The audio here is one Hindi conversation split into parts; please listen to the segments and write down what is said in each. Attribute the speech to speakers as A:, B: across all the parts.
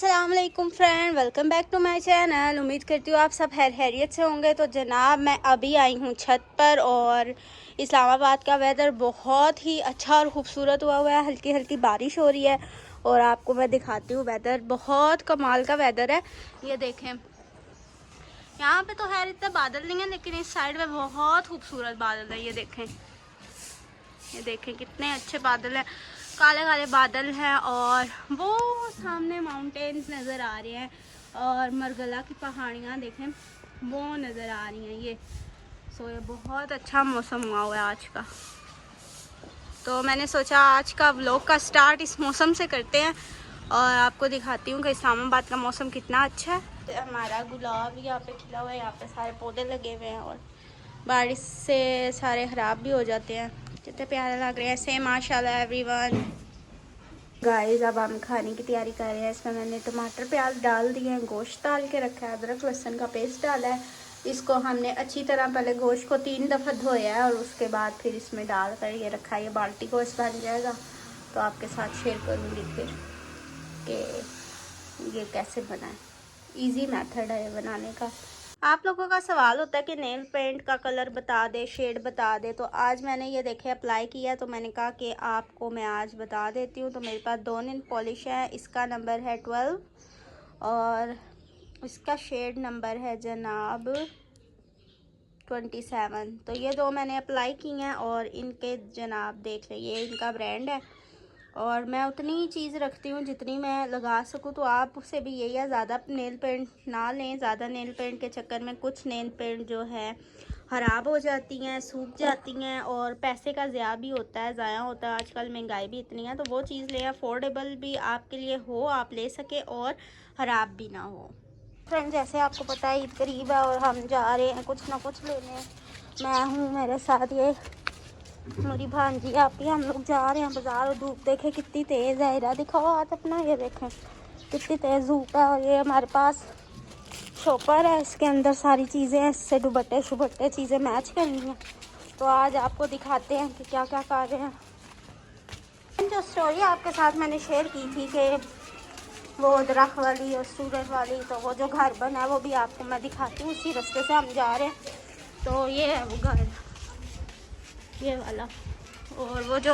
A: अस्सलाम वालेकुम friend, welcome back to my channel. उम्मीद करती हूँ आप सब खैरियत से होंगे। तो जनाब मैं अभी आई हूँ छत पर और इस्लामाबाद का वेदर बहुत ही अच्छा और ख़ूबसूरत हुआ है। हल्की हल्की बारिश हो रही है और आपको मैं दिखाती हूँ वेदर। बहुत कमाल का वेदर है। ये देखें, यहाँ पे तो खैर इतना बादल नहीं है, लेकिन इस साइड में बहुत खूबसूरत बादल है। ये देखें कितने अच्छे बादल हैं, काले काले बादल हैं और वो सामने माउंटेन्स नज़र आ रहे हैं और मरगला की पहाड़ियाँ देखें वो नज़र आ रही हैं। ये बहुत अच्छा मौसम हुआ है आज का। तो मैंने सोचा आज का व्लॉग का स्टार्ट इस मौसम से करते हैं और आपको दिखाती हूँ कि इस्लामाबाद का मौसम कितना अच्छा है। तो हमारा गुलाब यहाँ पे खिला हुआ है, यहाँ पे सारे पौधे लगे हुए हैं और बारिश से सारे ख़राब भी हो जाते हैं। कितने प्यारे लग रहे हैं से माशाल्लाह एवरीवन। गाइस अब हम खाने की तैयारी कर रहे हैं। इसमें मैंने टमाटर प्याज डाल दिए हैं, गोश्त डाल के रखा है, अदरक लहसुन का पेस्ट डाला है। इसको हमने अच्छी तरह पहले गोश्त को 3 दफ़ा धोया है और उसके बाद फिर इसमें डाल कर ये रखा है। ये बाल्टी गोश्त बन जाएगा तो आपके साथ शेयर करूँगी फिर कि ये कैसे बनाए। ईजी मेथड है ये बनाने का। आप लोगों का सवाल होता है कि नेल पेंट का कलर बता दे, शेड बता दे। तो आज मैंने ये देखे अप्लाई किया तो मैंने कहा कि आपको मैं आज बता देती हूँ। तो मेरे पास 2 नेल पॉलिश है। इसका नंबर है 12 और इसका शेड नंबर है जनाब 27। तो ये 2 मैंने अप्लाई की हैं और इनके जनाब देख लें, ये इनका ब्रांड है और मैं उतनी ही चीज़ रखती हूँ जितनी मैं लगा सकूँ। तो आप उससे भी यही है, ज़्यादा नेल पेंट ना लें। ज़्यादा नेल पेंट के चक्कर में कुछ नेल पेंट जो है ख़राब हो जाती हैं, सूख जाती हैं और पैसे का ज़्यादा भी होता है, ज़ाया होता है। आजकल महंगाई भी इतनी है तो वो चीज़ लें अफोर्डेबल भी आपके लिए हो, आप ले सके और ख़राब भी ना हो। फ्रेंड जैसे आपको पता है ईद करीब है और हम जा रहे हैं कुछ ना कुछ लेने। मैं हूँ, मेरे साथ ये मेरी भांजी आप ही, हम लोग जा रहे हैं बाज़ार। और धूप देखे कितनी तेज़ है। इधर दिखाओ हाथ अपना, ये देखें कितनी तेज़ धूप है। और ये हमारे पास शॉपर है, इसके अंदर सारी चीज़ें हैं, इससे दुपट्टे शुपट्टे चीज़ें मैच करनी हैं। तो आज आपको दिखाते हैं कि क्या क्या कर रहे हैं। जो स्टोरी आपके साथ मैंने शेयर की थी कि वो दरख्त वाली और स्टूडेंट वाली, तो वो जो घर बना है वो भी आपको मैं दिखाती हूँ। उसी रास्ते से हम जा रहे हैं। तो ये है वो घर, ये वाला। और वो जो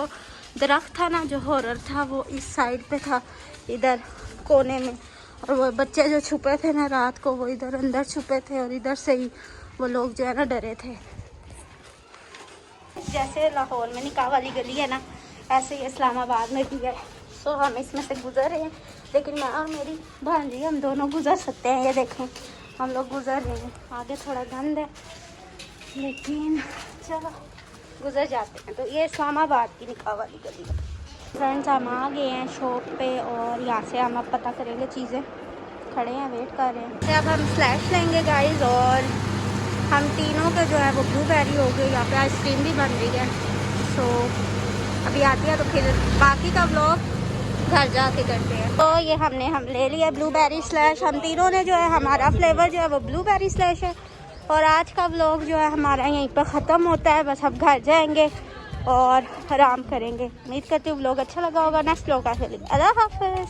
A: दरख्त था ना, जो हॉरर था, वो इस साइड पे था, इधर कोने में। और वो बच्चे जो छुपे थे ना रात को, वो इधर अंदर छुपे थे और इधर से ही वो लोग जो है ना डरे थे। जैसे लाहौर में निकाह वाली गली है ना, ऐसे ही इस्लामाबाद में भी है। सो हम इसमें से गुजर रहे हैं, लेकिन मैं और मेरी भांजी हम दोनों गुजर सकते हैं। ये देखें हम लोग गुजर रहे हैं। आगे थोड़ा गंद है लेकिन चलो गुजर जाते हैं। तो ये इस्लामाबाद की निकाह वाली गली है। फ्रेंड्स हम आ गए हैं शॉप पे और यहाँ से हम अब पता करेंगे चीज़ें। खड़े हैं, वेट कर रहे हैं। अब हम स्लैश लेंगे गाइस और हम तीनों के जो है वो ब्लूबेरी हो गई। यहाँ पे आइसक्रीम भी बन रही है। सो अभी आती है तो फिर बाकी का व्लॉग घर जाके करते हैं। तो ये हम ले लिया ब्लूबेरी स्लैश। हम तीनों ने जो है, हमारा फ्लेवर जो है वो ब्लूबेरी स्लैश है। और आज का व्लॉग जो है हमारा यहीं पर ख़त्म होता है। बस अब घर जाएंगे और आराम करेंगे। उम्मीद करती हूँ व्लॉग अच्छा लगा होगा। नेक्स्ट व्लॉग का अल्लाह हाफ़िज़।